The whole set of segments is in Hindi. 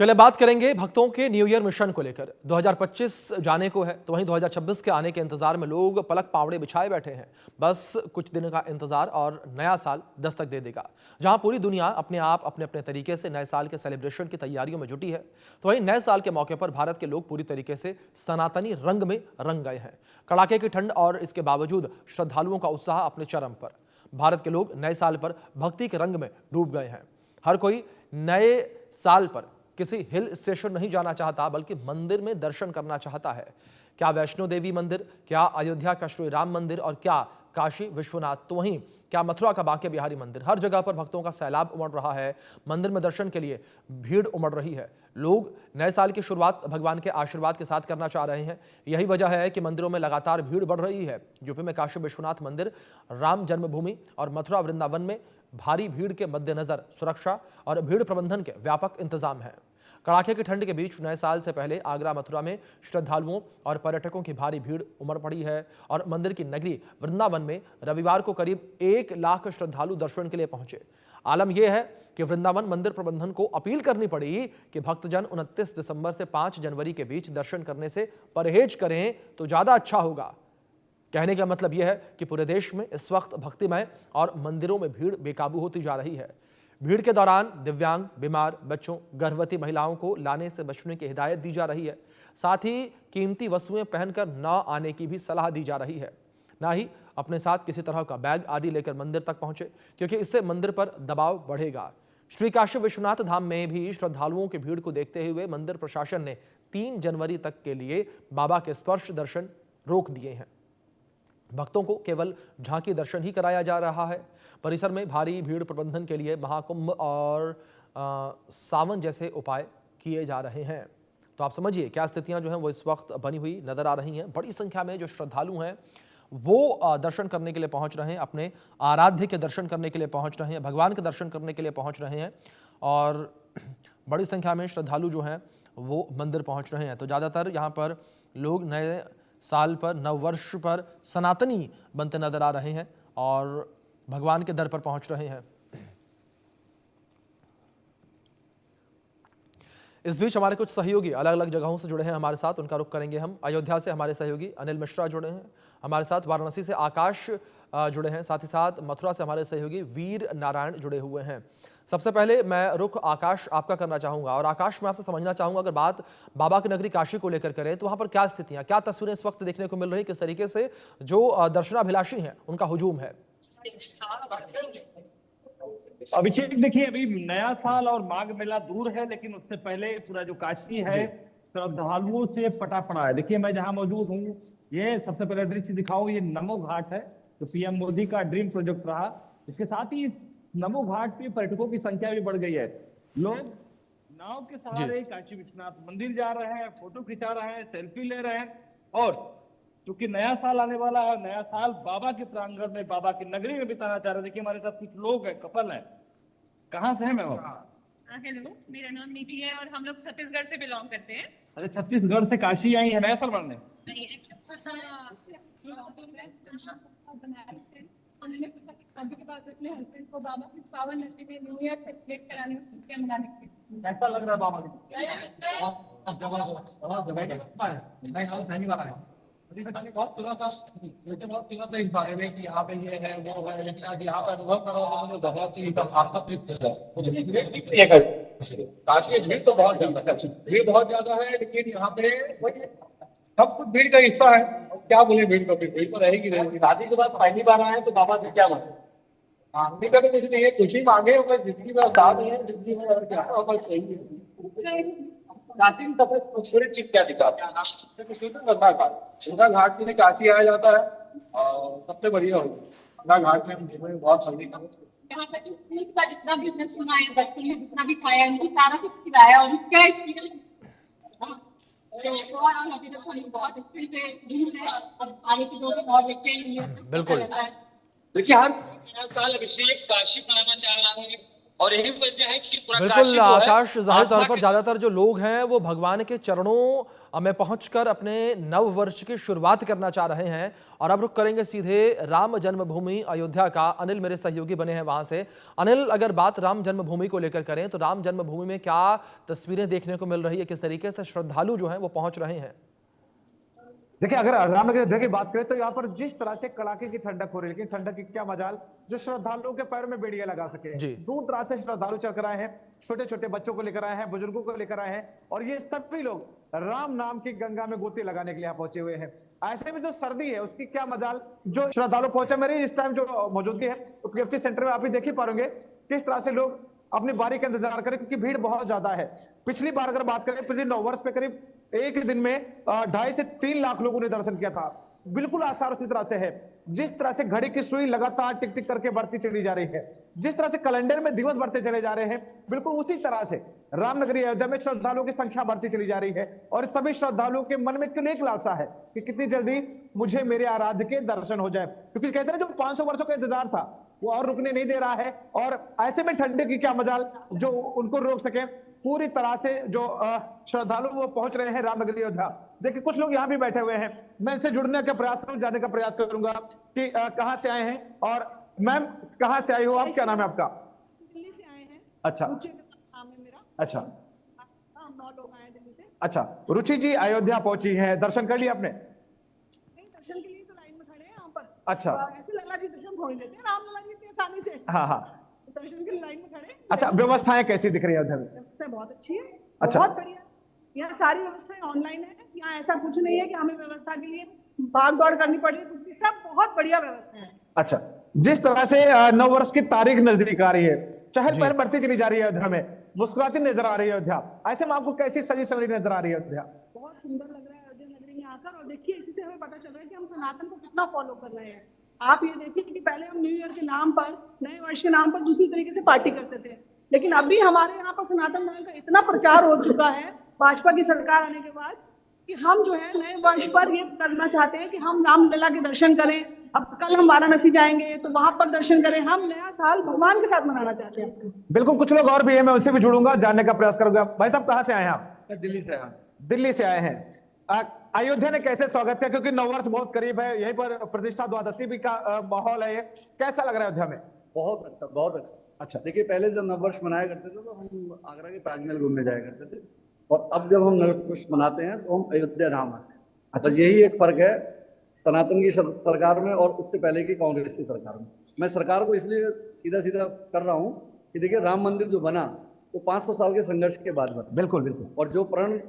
चलिए बात करेंगे भक्तों के न्यू ईयर मिशन को लेकर। 2025 जाने को है तो वहीं 2026 के आने के इंतजार में लोग पलक पावड़े बिछाए बैठे हैं। बस कुछ दिन का इंतजार और नया साल दस्तक दे देगा। जहां पूरी दुनिया अपने आप अपने अपने तरीके से नए साल के सेलिब्रेशन की तैयारियों में जुटी है, तो वहीं नए साल के मौके पर भारत के लोग पूरी तरीके से सनातनी रंग में रंग गए हैं। कड़ाके की ठंड और इसके बावजूद श्रद्धालुओं का उत्साह अपने चरम पर। भारत के लोग नए साल पर भक्ति के रंग में डूब गए हैं। हर कोई नए साल पर किसी हिल स्टेशन नहीं जाना चाहता, बल्कि मंदिर में दर्शन करना चाहता है। क्या वैष्णो देवी मंदिर, क्या अयोध्या का श्री राम मंदिर और क्या काशी विश्वनाथ, तो वहीं क्या मथुरा का बांके बिहारी मंदिर। हर जगह पर भक्तों का सैलाब उमड़ रहा है। मंदिर में दर्शन के लिए भीड़ उमड़ रही है। लोग नए साल की शुरुआत भगवान के आशीर्वाद के साथ करना चाह रहे हैं। यही वजह है कि मंदिरों में लगातार भीड़ बढ़ रही है। यूपी में काशी विश्वनाथ मंदिर, राम जन्मभूमि और मथुरा वृंदावन में भारी भीड़ के मद्देनजर सुरक्षा और भीड़ प्रबंधन के व्यापक इंतजाम है। कड़ाके की ठंड के बीच नए साल से पहले आगरा मथुरा में श्रद्धालुओं और पर्यटकों की भारी भीड़ उमड़ पड़ी है और मंदिर की नगरी वृंदावन में रविवार को करीब 1 लाख श्रद्धालु दर्शन के लिए पहुंचे। आलम यह है कि वृंदावन मंदिर प्रबंधन को अपील करनी पड़ी कि भक्तजन 29 दिसंबर से 5 जनवरी के बीच दर्शन करने से परहेज करें तो ज्यादा अच्छा होगा। कहने का मतलब यह है कि पूरे देश में इस वक्त भक्तिमय और मंदिरों में भीड़ बेकाबू होती जा रही है। भीड़ के दौरान दिव्यांग, बीमार, बच्चों, गर्भवती महिलाओं को लाने से बचने की हिदायत दी जा रही है। साथ ही कीमती वस्तुएं पहनकर न आने की भी सलाह दी जा रही है। ना ही अपने साथ किसी तरह का बैग आदि लेकर मंदिर तक पहुंचे, क्योंकि इससे मंदिर पर दबाव बढ़ेगा। श्री काशी विश्वनाथ धाम में भी श्रद्धालुओं की भीड़ को देखते हुए मंदिर प्रशासन ने 3 जनवरी तक के लिए बाबा के स्पर्श दर्शन रोक दिए हैं। भक्तों को केवल झांकी दर्शन ही कराया जा रहा है। परिसर में भारी भीड़ प्रबंधन के लिए महाकुंभ और सावन जैसे उपाय किए जा रहे हैं। तो आप समझिए क्या स्थितियां जो हैं वो इस वक्त बनी हुई नजर आ रही हैं। बड़ी संख्या में जो श्रद्धालु हैं वो दर्शन करने के लिए पहुंच रहे हैं, अपने आराध्य के दर्शन करने के लिए पहुंच रहे हैं, भगवान के दर्शन करने के लिए पहुंच रहे हैं और बड़ी संख्या में श्रद्धालु जो हैं वो मंदिर पहुंच रहे हैं। तो ज़्यादातर यहाँ पर लोग नए साल पर, नव वर्ष पर सनातनी बनते नजर आ रहे हैं और भगवान के दर पर पहुंच रहे हैं। इस बीच हमारे कुछ सहयोगी अलग अलग जगहों से जुड़े हैं हमारे साथ, उनका रुख करेंगे हम। अयोध्या से हमारे सहयोगी अनिल मिश्रा जुड़े हैं हमारे साथ, वाराणसी से आकाश जुड़े हैं, साथ ही साथ मथुरा से हमारे सहयोगी वीर नारायण जुड़े हुए हैं। सबसे पहले मैं रुख आकाश आपका करना चाहूंगा और आकाश मैं आपसे समझना चाहूंगा, अगर बात बाबा की नगरी काशी को लेकर करें तो वहां पर क्या स्थितियां, क्या तस्वीरें इस वक्त देखने को मिल रही, किस तरीके से जो दर्शनाभिलाषी हैं उनका हुजूम है। अभिषेक, देखिए अभी नया साल और माघ मेला दूर है, लेकिन उससे पहले पूरा जो काशी है श्रद्धालुओं से पटा पड़ा है। देखिए मैं जहां मौजूद हूँ, ये सबसे पहले दृश्य दिखाऊं, ये नमो घाट है जो पीएम मोदी का ड्रीम प्रोजेक्ट रहा। इसके साथ ही नमो घाट पे पर्यटकों की संख्या भी बढ़ गई है। लोग नाव के सहारे काशी विश्वनाथ मंदिर जा रहे हैं, फोटो खिंचा रहे हैं, सेल्फी ले रहे हैं और क्योंकि नया साल आने वाला है, नया साल बाबा के प्रांगण में, बाबा की नगरी में बिताना चाह रहे हैं। देखिए हमारे साथ कुछ लोग हैं, कपल हैं। कहाँ से हैं मैम? हेलो, मेरा नाम निधि है और हम लोग छत्तीसगढ़ से बिलोंग करते हैं। अरे छत्तीसगढ़ से काशी आई है नया साल मनाने? अपने हस्बैंड को बाबा की पावन नगरी में न्यू ईयर सेलिब्रेट कराने मनाने कैसा लग रहा है बाबा को? बहुत सुना था, मुझे बहुत सुना था इस बारे में कि यहाँ पे ये है वो है, लेकिन आज यहाँ पे अनुभव करो तो बहुत ही काफी भीड़ तो बहुत ज्यादा है, भीड़ बहुत ज्यादा है, लेकिन यहाँ पे सब कुछ भीड़ का हिस्सा है। क्या बोले, भीड़ को भीड़ तो रहेगी रहेगी। शादी के बाद पहली बार आए तो बाबा से क्या मांगे? आदमी का तो कुछ नहीं है, कुछ ही मांगे, जिंदगी में उतार नहीं है, जिंदगी में क्या होगा सही है। काशी में सबसे खूबसूरत चीज क्या दिखा? गंगा घाट। गंगा घाट में काशी आया जाता है और सबसे बढ़िया हो गंगा घाट में हम बहुत जल्दी यहाँ पर का जितना भी हमने सुना है, बच्चे ने जितना भी खाया है, सारा कुछ खिलाया और उसका एक्सपीरियंस बहुत अच्छे से आगे की दोस्त बहुत अच्छे हैं। बिल्कुल, देखिए हर नया साल अभिषेक काशी मनाना चाह रहा है और यही वजह है कि बिल्कुल आकाश, जाहिर तौर पर ज्यादातर जो लोग हैं वो भगवान के चरणों अब में पहुंचकर अपने नव वर्ष की शुरुआत करना चाह रहे हैं और अब रुक करेंगे सीधे राम जन्मभूमि अयोध्या का। अनिल मेरे सहयोगी बने हैं वहां से। अनिल, अगर बात राम जन्मभूमि को लेकर करें तो राम जन्मभूमि में क्या तस्वीरें देखने को मिल रही है, किस तरीके से श्रद्धालु जो हैं वो पहुंच रहे हैं? देखिए, अगर रामनगर अयोध्या की बात करें तो यहाँ पर जिस तरह से कड़ाके की ठंडक हो रही है, लेकिन ठंडक की क्या मजाल जो श्रद्धालुओं के पैर में बेड़ियां लगा सके। दूर दराज से श्रद्धालु चलकर आए हैं, छोटे छोटे बच्चों को लेकर आए हैं, बुजुर्गों को लेकर आए हैं और ये सभी लोग राम नाम की गंगा में गोते लगाने के लिए यहाँ पहुंचे हुए हैं। ऐसे में जो सर्दी है उसकी क्या मजाल जो श्रद्धालु पहुंचे। मेरी इस टाइम जो मौजूदगी है तो पीएफसी सेंटर में आप भी देख ही पाएंगे किस तरह से लोग अपनी बारी का इंतजार करें, क्योंकि भीड़ बहुत ज्यादा है। पिछली बार अगर बात करें, पिछले 9 वर्ष पे करीब एक दिन में 2.5 से 3 लाख लोगों ने दर्शन किया था। बिल्कुल आसार उसी तरह से है। जिस तरह से घड़ी की सुई लगातार टिक टिक करके बढ़ती चली जा रही है, जिस तरह से कैलेंडर में दिवस बढ़ते चले जा रहे हैं, बिल्कुल उसी तरह से रामनगरी अयोध्या में श्रद्धालुओं की संख्या बढ़ती चली जा रही है। और सभी श्रद्धालुओं के मन में केवल एक लालसा है कि कितनी जल्दी मुझे मेरे आराध्य के दर्शन हो जाए, क्योंकि कहते हैं जो 500 वर्षों का इंतजार था वो और रुकने नहीं दे रहा है। और ऐसे में ठंडे की क्या मजाल जो उनको रोक सके। पूरी तरह से जो श्रद्धालु वो पहुंच रहे हैं रामनगरी अयोध्या। देखिए, कुछ लोग यहाँ भी बैठे हुए हैं, मैं इनसे जुड़ने का प्रयास करूं, जानने का प्रयास करूंगा कि कहां से आए हैं। और मैम, कहां से आई हो आप, क्या नाम है आपका? दिल्ली से आए हैं। अच्छा, नाम है मेरा। अच्छा, हम 9 लोग आए हैं दिल्ली से। अच्छा। रुचि जी अयोध्या पहुंची हैं, दर्शन कर लिए आपने? नहीं, दर्शन के लिए तो लाइन में खड़े हैं यहाँ पर। अच्छा, ऐसे लल्ला जी दर्शन थोड़ी लेते हैं, राम लल्ला जी इतनी आसानी से। हाँ हाँ, दर्शन के लिए लाइन में खड़े हैं। अच्छा। व्यवस्थाएं कैसी दिख रही है अयोध्या में? व्यवस्था बहुत अच्छी है, अच्छा। बहुत बढ़िया। यहाँ सारी व्यवस्थाएं ऑनलाइन है, यहाँ ऐसा कुछ नहीं है कि हमें व्यवस्था के लिए भाग दौड़ करनी पड़ी, क्योंकि सब बहुत बढ़िया व्यवस्था है। अच्छा, जिस तरह से 9 वर्ष की तारीख नजदीक आ रही है, चहल पहल बढ़ती चली जा रही है अयोध्या में, मुस्कुराती नजर आ रही है अयोध्या। ऐसे में आपको कैसी सजी संवरी नजर आ रही है अयोध्या? बहुत सुंदर लग रहा है अयोध्या नगरी में आकर। और देखिए, इसी से हमें पता चल रहा है कि हम सनातन को कितना फॉलो कर रहे हैं। आप ये देखिए कि पहले हम न्यू ईयर के नाम पर, नए वर्ष के नाम पर दूसरी तरीके से पार्टी करते थे, लेकिन अभी हमारे यहाँ पर सनातन धर्म का इतना प्रचार हो चुका है भाजपा की सरकार आने के बाद कि हम जो है नए वर्ष पर ये करना चाहते हैं कि हम रामलला के दर्शन करें। अब कल हम वाराणसी जाएंगे तो वहां पर दर्शन करें। हम नया साल भगवान के साथ मनाना चाहते हैं। बिल्कुल, कुछ लोग और भी है, मैं उनसे भी जुड़ूंगा, जानने का प्रयास करूंगा। भाई साहब, कहाँ से आए हैं आप? दिल्ली से आया। दिल्ली से आए हैं। अयोध्या ने कैसे स्वागत किया, क्योंकि 9 वर्ष बहुत करीब है, यहीं पर प्रतिष्ठा द्वादशी भी का माहौल है, ये कैसा लग रहा है अयोध्या में? बहुत अच्छा, बहुत अच्छा। अच्छा, देखिए, पहले जब नववर्ष मनाया करते थे तो हम आगरा के ताजमहल घूमने जाया करते थे, और अब जब हम नववर्ष मनाते हैं तो हम अयोध्या धाम आते हैं। अच्छा, यही एक फर्क है सनातन की सरकार में और उससे पहले की कांग्रेस की सरकार में। मैं सरकार को इसलिए सीधा सीधा कर रहा हूँ कि देखिए, राम मंदिर जो बना वो 500 साल के संघर्ष के बाद बना। बिल्कुल बिल्कुल। और जो प्रण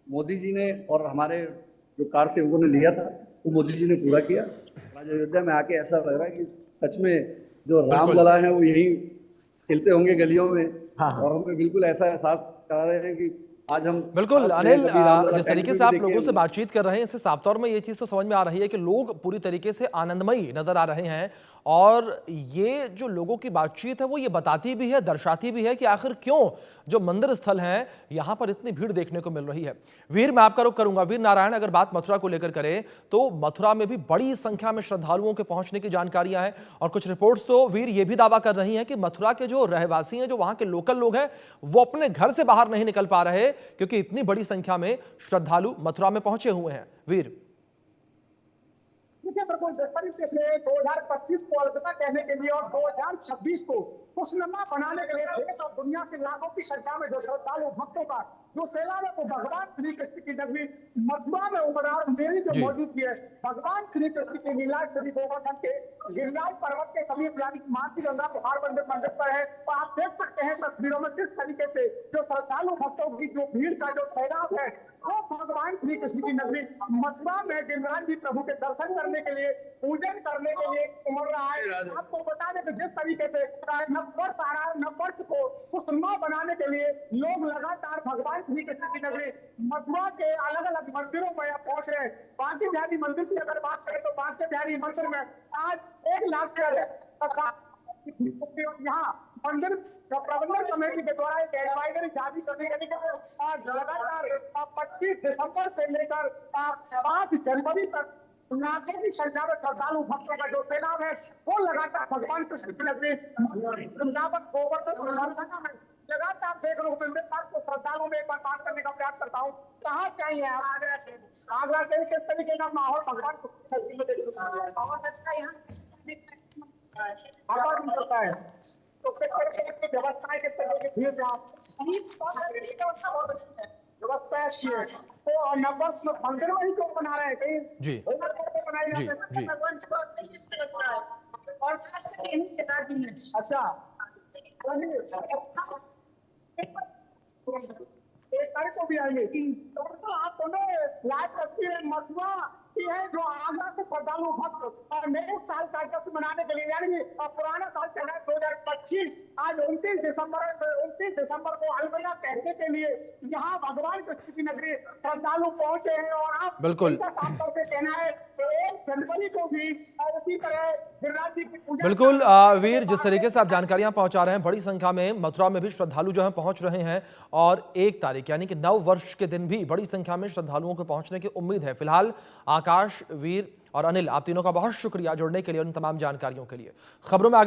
मोदी जी ने और हमारे जो कार सेवकों ने लिया था वो मोदी जी ने पूरा किया। आज अयोध्या में आके ऐसा लग रहा है कि सच में जो रामलला है वो यही खेलते होंगे गलियों में। हाँ। और हमें बिल्कुल ऐसा एहसास करा रहे हैं कि आज हम बिल्कुल अनिल, जिस तरीके से आप लोगों से बातचीत कर रहे हैं इससे साफ तौर में ये चीज़ तो समझ में आ रही है कि लोग पूरी तरीके से आनंदमयी नजर आ रहे हैं। और ये जो लोगों की बातचीत है वो ये बताती भी है, दर्शाती भी है कि आखिर क्यों जो मंदिर स्थल हैं यहाँ पर इतनी भीड़ देखने को मिल रही है। वीर, मैं आपका रुख करूंगा। वीर नारायण, अगर बात मथुरा को लेकर करें तो मथुरा में भी बड़ी संख्या में श्रद्धालुओं के पहुंचने की जानकारियां हैं और कुछ रिपोर्ट्स तो वीर ये भी दावा कर रही हैं कि मथुरा के जो रहवासी हैं, जो वहां के लोकल लोग हैं, वो अपने घर से बाहर नहीं निकल पा रहे क्योंकि इतनी बड़ी संख्या में श्रद्धालु मथुरा में पहुंचे हुए हैं। वीर, देखिए, बिल्कुल जिस तरीके से 2025 को अलविदा कहने के लिए और 2026 को खुशनुमा बनाने के लिए देश और दुनिया से लाखों की संख्या में जो श्रद्धालु भक्तों का जो सैलाब है वो भगवान श्री कृष्ण की नगरी मथुरा में उमड़ा। और मेरी जो मौजूदगी है भगवान श्री कृष्ण की लीला श्री गोवर्धन के गिरिराज पर्वत के समीप यानी मां की गंगा बुहार मंदिर पर है। और आप देख सकते हैं तस्वीरों में किस तरीके से जो श्रद्धालु भक्तों की जो भीड़ का जो सैलाब है वो भगवान श्री कृष्ण की नगरी मथुरा में गिरिराज जी प्रभु के दर्शन करने के लिए, पूजन करने के लिए उमड़ रहा है। आपको बता दें कि जिस तरीके से नववर्ष को खुशनुमा बनाने के लिए लोग लगातार भगवान श्री कृष्ण की नगरी मथुरा के अलग अलग मंदिरों में पहुंच रहे हैं। बांके बिहारी मंदिर की अगर बात करें तो बांके बिहारी मंदिर में आज 1 लाख यहाँ मंदिर प्रबंधन कमेटी के द्वारा एक एडवाइजरी जारी करने के लिए आज लगातार 25 दिसंबर से लेकर 5 जनवरी तक लाखों की संख्या में श्रद्धालु भक्तों का जो सैलाब है वो लगातार भगवान कृष्ण की नगरी वृंदावन गोवर्धन में लगातार देखने को मिल रहे हैं। तो श्रद्धालुओं में एक बार बात करने का प्रयास करता हूँ। कहाँ चाहिए आप? आगरा से। आगरा से किस तरीके का माहौल भगवान को बहुत अच्छा है यहाँ होता है। तो किस तरीके की व्यवस्थाएं, किस तरीके की व्यवस्था अच्छी है। तो नववर्ष मंदिर में ही क्यों बना रहे हैं? कहीं जी जी जी अच्छा एक तारीख को भी आएंगे। तो आप दोनों लाइव तस्वीरें मथुरा की है जो आगरा से श्रद्धालु भक्त और नए साल का जश्न मनाने के लिए यानी पुराना साल चल रहा है 2025। आज 29 दिसंबर को अलविदा कहने के लिए यहाँ भगवान कृष्ण की नगरी श्रद्धालु पहुंचे हैं। और आप बिल्कुल काम करके कहना है 1 जनवरी को भी इसी तरह गिरिराज जी की पूजा। बिल्कुल वीर, जिस तरीके से आप जानकारियां पहुंचा रहे हैं, बड़ी संख्या में मथुरा में भी श्रद्धालु जो हैं पहुंच रहे हैं और 1 तारीख यानी कि नव वर्ष के दिन भी बड़ी संख्या में श्रद्धालुओं को पहुंचने की उम्मीद है। फिलहाल आकाश, वीर और अनिल, आप तीनों का बहुत शुक्रिया जुड़ने के लिए, उन तमाम जानकारियों के लिए। खबरों में आगे